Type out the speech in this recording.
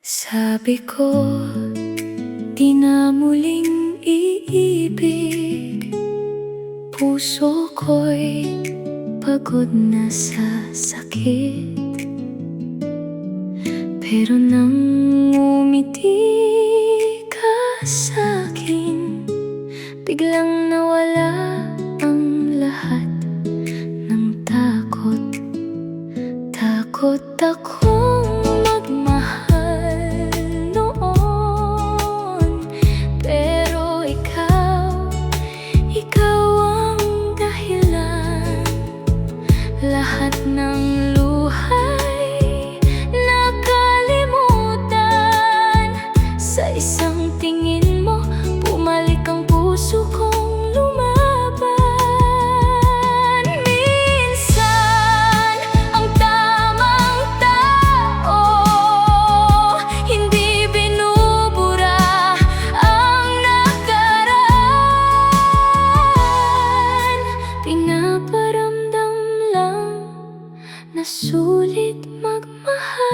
Sabi ko, di na muling iibig. Puso ko'y pagod na sa sakit. Pero nang umiti ka sa'kin, biglang nawala ang lahat ng takot. Takot akong magmahal noon, pero ikaw ang dahilan. Lahat ng luha'y nakalimutan. Sa isang tingin mo, bumalik ang puso kong lumaban. Minsan, ang tamang tao hindi binubura ang nakaraan. Pinaparamdam lang na sulit magmahal.